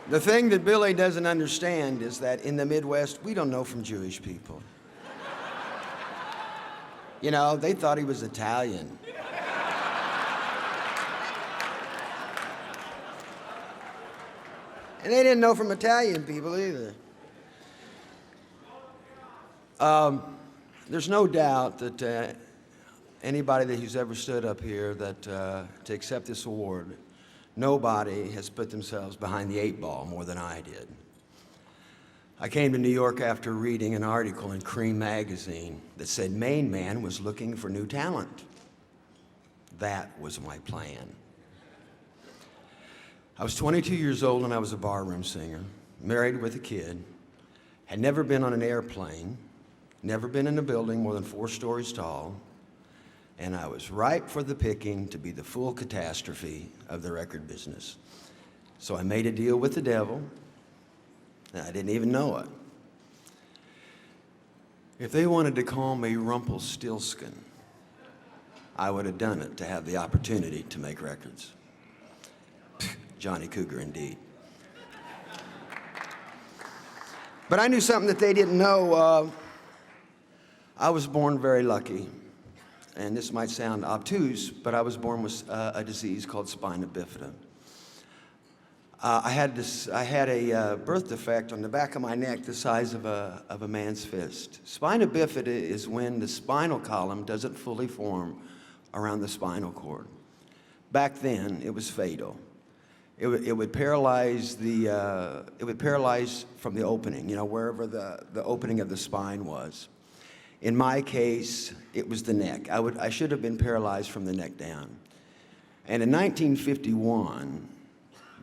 The thing that Billy doesn't understand is that in the Midwest, we don't know from Jewish people. You know, they thought he was Italian. And they didn't know from Italian people either. There's no doubt that anybody who's ever stood up here that to accept this award, nobody has put themselves behind the 8 ball more than I did. I came to New York after reading an article in Cream magazine that said Main Man was looking for new talent. That was my plan. I was 22 years old and I was a barroom singer, married with a kid, had never been on an airplane, never been in a building more than 4 stories tall, and I was ripe for the picking to be the full catastrophe of the record business. So I made a deal with the devil, and I didn't even know it. If they wanted to call me Rumpelstiltskin, I would have done it to have the opportunity to make records. Johnny Cougar indeed. But I knew something that they didn't know. I was born very lucky. And this might sound obtuse, but I was born with a disease called spina bifida. I had a birth defect on the back of my neck the size of a man's fist. Spina bifida is when the spinal column doesn't fully form around the spinal cord. Back then, it was fatal. It would paralyze from the opening, you know, wherever the opening of the spine was. In my case, it was the neck. I should have been paralyzed from the neck down. And in 1951,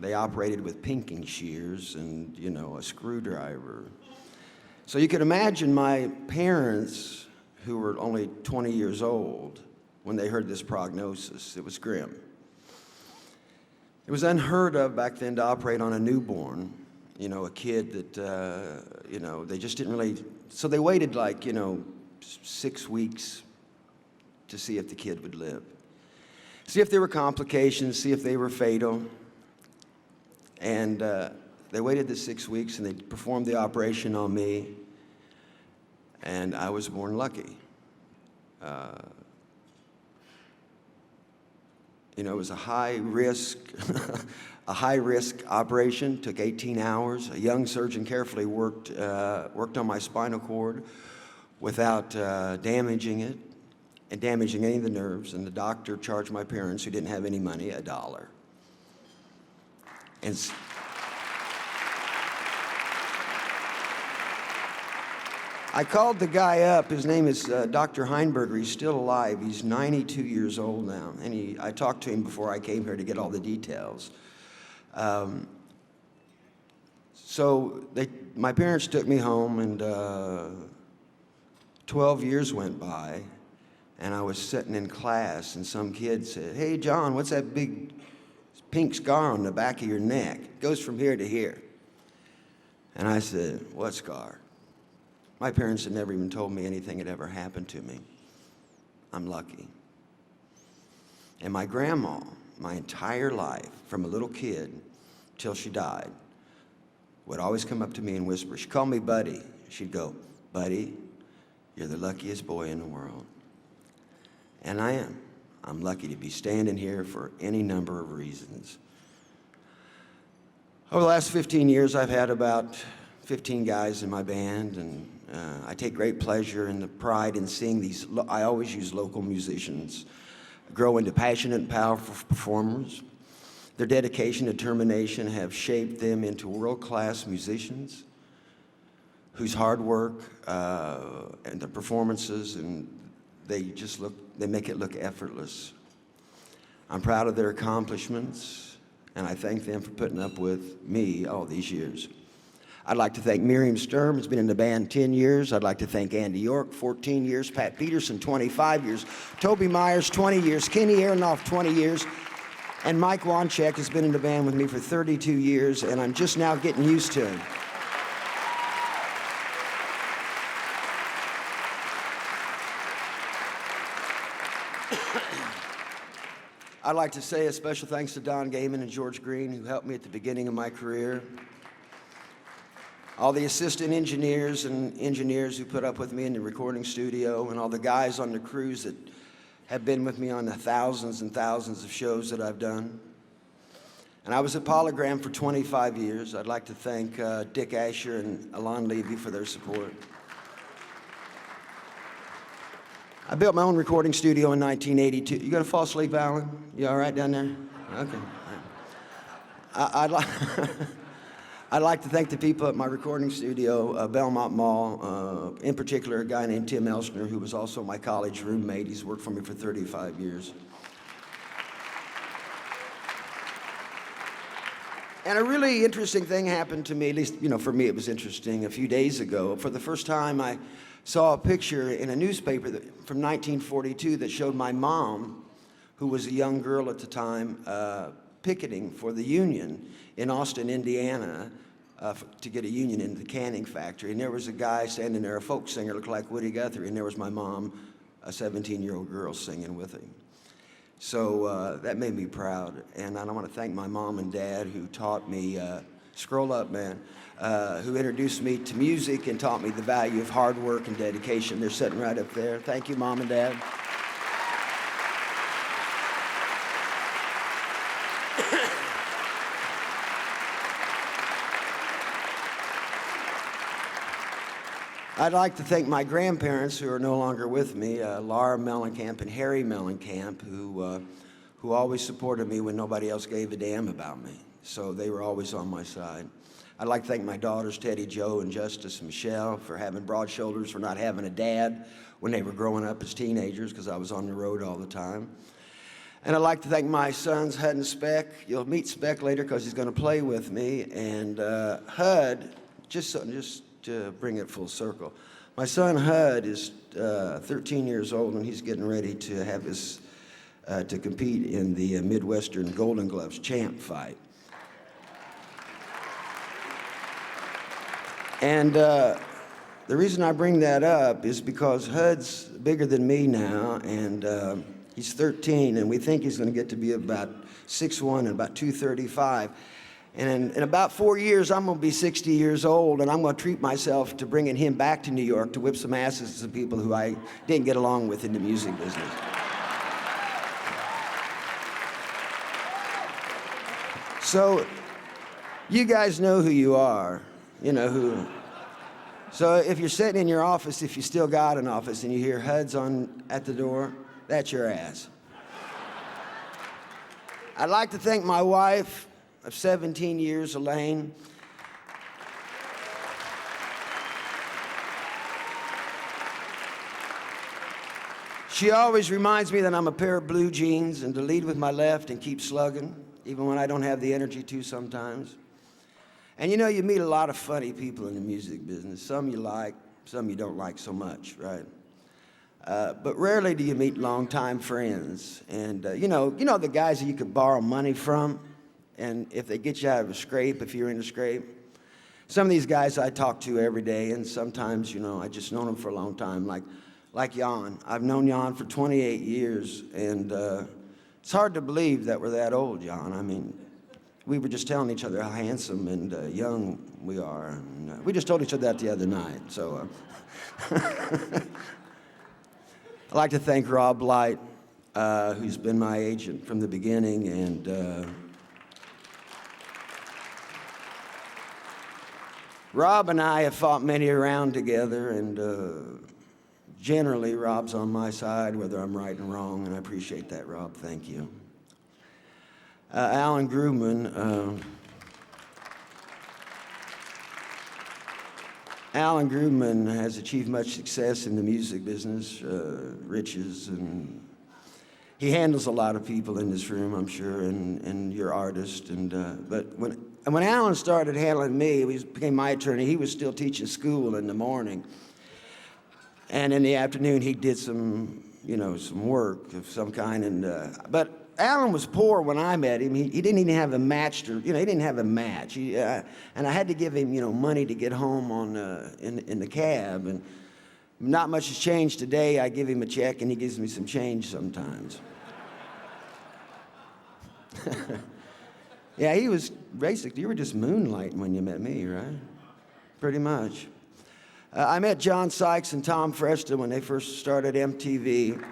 they operated with pinking shears and, you know, a screwdriver. So you could imagine my parents, who were only 20 years old, when they heard this prognosis. It was grim. It was unheard of back then to operate on a newborn, you know, a kid that, you know, they just didn't really, so they waited like, you know, 6 weeks to see if the kid would live. See if there were complications, see if they were fatal. And they waited the 6 weeks and they performed the operation on me, and I was born lucky. You know, it was a high risk operation. Took 18 hours. A young surgeon carefully worked on my spinal cord without damaging it and damaging any of the nerves. And the doctor charged my parents, who didn't have any money, $1. And I called the guy up. His name is Dr. Heinberger. He's still alive. He's 92 years old now. And I talked to him before I came here to get all the details. So my parents took me home, and 12 years went by, and I was sitting in class, and some kid said, "Hey, John, what's that big pink scar on the back of your neck? It goes from here to here." And I said, "What scar?" My parents had never even told me anything had ever happened to me. I'm lucky. And my grandma, my entire life, from a little kid till she died, would always come up to me and whisper. She called me Buddy. She'd go, "Buddy, you're the luckiest boy in the world." And I am. I'm lucky to be standing here for any number of reasons. Over the last 15 years, I've had about 15 guys in my band, and I take great pleasure and the pride in seeing these, I always use local musicians, grow into passionate and powerful performers. Their dedication and determination have shaped them into world-class musicians whose hard work and the performances, and they make it look effortless. I'm proud of their accomplishments, and I thank them for putting up with me all these years. I'd like to thank Miriam Sturm, who's been in the band 10 years. I'd like to thank Andy York, 14 years, Pat Peterson, 25 years, Toby Myers, 20 years, Kenny Aronoff, 20 years, and Mike Wanchek has been in the band with me for 32 years, and I'm just now getting used to him. I'd like to say a special thanks to Don Gaiman and George Green, who helped me at the beginning of my career. all the assistant engineers and engineers who put up with me in the recording studio, and all the guys on the crews that have been with me on the thousands and thousands of shows that I've done. And I was at Polygram for 25 years. I'd like to thank Dick Asher and Alon Levy for their support. I built my own recording studio in 1982. You gonna fall asleep, Alan? You all right down there? Okay. I'd like to thank the people at my recording studio, Belmont Mall, in particular a guy named Tim Elstner, who was also my college roommate. He's worked for me for 35 years. And a really interesting thing happened to me, at least, for me it was interesting, a few days ago. For the first time, I saw a picture in a newspaper from 1942 that showed my mom, who was a young girl at the time, picketing for the union in Austin, Indiana, to get a union in the canning factory. And there was a guy standing there, a folk singer, looked like Woody Guthrie, and there was my mom, a 17-year-old girl, singing with him. So that made me proud. And I want to thank my mom and dad who taught me, scroll up, man, who introduced me to music and taught me the value of hard work and dedication. They're sitting right up there. Thank you, Mom and Dad. I'd like to thank my grandparents who are no longer with me, Laura Mellencamp and Harry Mellencamp, who always supported me when nobody else gave a damn about me. So they were always on my side. I'd like to thank my daughters, Teddy, Joe, and Justice and Michelle, for having broad shoulders, for not having a dad when they were growing up as teenagers, because I was on the road all the time. And I'd like to thank my sons, Hud and Speck. You'll meet Speck later because he's going to play with me. And Hud, just to bring it full circle, my son Hud is 13 years old, and he's getting ready to have his to compete in the Midwestern Golden Gloves champ fight. And the reason I bring that up is because Hud's bigger than me now, and he's 13, and we think he's going to get to be about 6'1" and about 235. And in about 4 years, I'm going to be 60 years old, and I'm going to treat myself to bringing him back to New York to whip some asses to some people who I didn't get along with in the music business. So you guys know who you are. You know who. So if you're sitting in your office, if you still got an office, and you hear Hud's at the door, that's your ass. I'd like to thank my wife of 17 years, Elaine. She always reminds me that I'm a pair of blue jeans and to lead with my left and keep slugging, even when I don't have the energy to sometimes. And you meet a lot of funny people in the music business. Some you like, some you don't like so much, right? But rarely do you meet longtime friends. And the guys that you could borrow money from, and if they get you out of a scrape, if you're in a scrape. Some of these guys I talk to every day, and sometimes, I just known them for a long time, like Jan. I've known Jan for 28 years, and it's hard to believe that we're that old, Jan. I mean, we were just telling each other how handsome and young we are. And, we just told each other that the other night, so. I'd like to thank Rob Light, who's been my agent from the beginning, and Rob and I have fought many a round together, and generally Rob's on my side, whether I'm right and wrong, and I appreciate that, Rob. Thank you. Alan Grubman. Alan Grubman has achieved much success in the music business, riches, and he handles a lot of people in this room, I'm sure, and your artist. But when Alan started handling me, he became my attorney. He was still teaching school in the morning, and in the afternoon he did some work of some kind. But Alan was poor when I met him. He didn't even have a match he didn't have a match. And I had to give him, money to get home in the cab. And not much has changed today. I give him a check, and he gives me some change sometimes. Yeah, he was basically, you were just moonlighting when you met me, right? pretty much. I met John Sykes and Tom Freston when they first started MTV.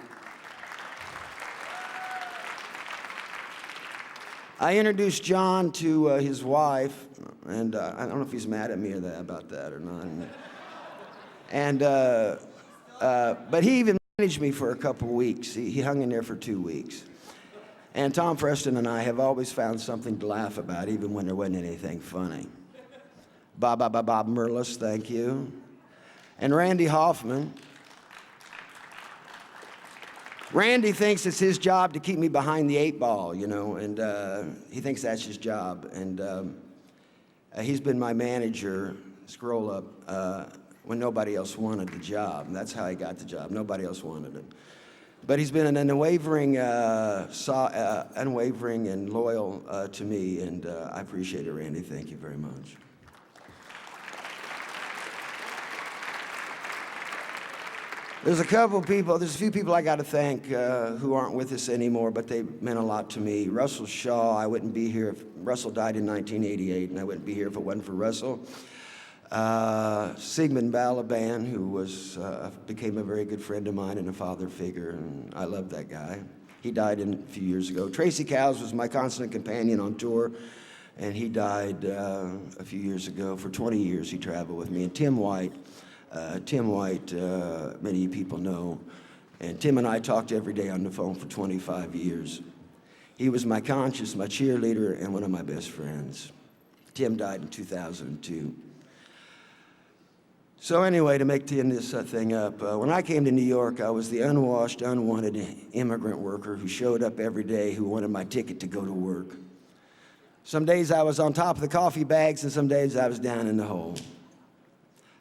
I introduced John to his wife, and I don't know if he's mad at me about that or not. But he even managed me for a couple of weeks. He hung in there for 2 weeks. And Tom Freston and I have always found something to laugh about, even when there wasn't anything funny. Bob Merlis, thank you. And Randy Hoffman. Randy thinks it's his job to keep me behind the 8 ball, you know, and he thinks that's his job. And he's been my manager, scroll up, when nobody else wanted the job. And that's how he got the job. Nobody else wanted him. But he's been an unwavering and loyal to me, and I appreciate it, Randy. Thank you very much. There's a few people I got to thank who aren't with us anymore, but they meant a lot to me. Russell Shaw, I wouldn't be here if Russell died in 1988, and I wouldn't be here if it wasn't for Russell. Sigmund Balaban, who became a very good friend of mine and a father figure, and I love that guy. He died a few years ago. Tracy Cowles was my constant companion on tour, and he died a few years ago. For 20 years he traveled with me. And Tim White, many people know, and Tim and I talked every day on the phone for 25 years. He was my conscience, my cheerleader, and one of my best friends. Tim died in 2002. So anyway, to end this thing up, when I came to New York, I was the unwashed, unwanted immigrant worker who showed up every day, who wanted my ticket to go to work. Some days I was on top of the coffee bags, and some days I was down in the hole.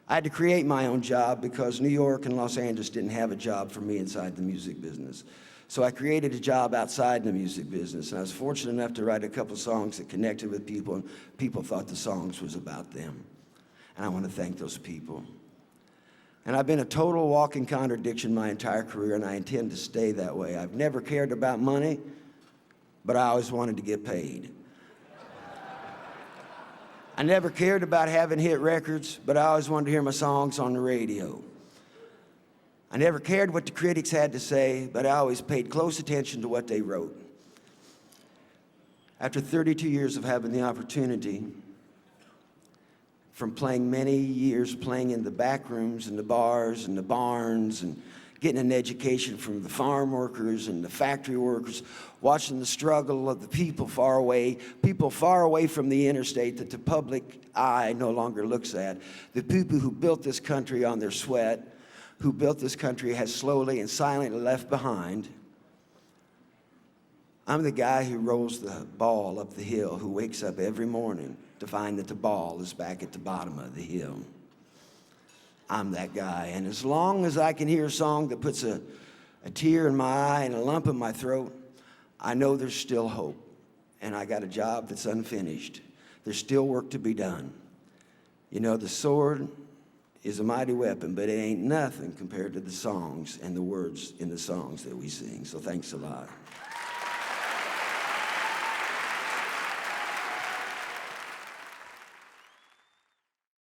I had to create my own job because New York and Los Angeles didn't have a job for me inside the music business. So I created a job outside the music business, and I was fortunate enough to write a couple songs that connected with people, and people thought the songs was about them. And I want to thank those people. And I've been a total walking contradiction my entire career, and I intend to stay that way. I've never cared about money, but I always wanted to get paid. I never cared about having hit records, but I always wanted to hear my songs on the radio. I never cared what the critics had to say, but I always paid close attention to what they wrote. After 32 years of having the opportunity, from playing many years playing in the back rooms and the bars and the barns and getting an education from the farm workers and the factory workers, watching the struggle of the people far away from the interstate that the public eye no longer looks at, the people who built this country on their sweat, who built this country has slowly and silently left behind. I'm the guy who rolls the ball up the hill, who wakes up every morning to find that the ball is back at the bottom of the hill. I'm that guy, and as long as I can hear a song that puts a tear in my eye and a lump in my throat, I know there's still hope, and I got a job that's unfinished. There's still work to be done. You know, the sword is a mighty weapon, but it ain't nothing compared to the songs and the words in the songs that we sing, so thanks a lot.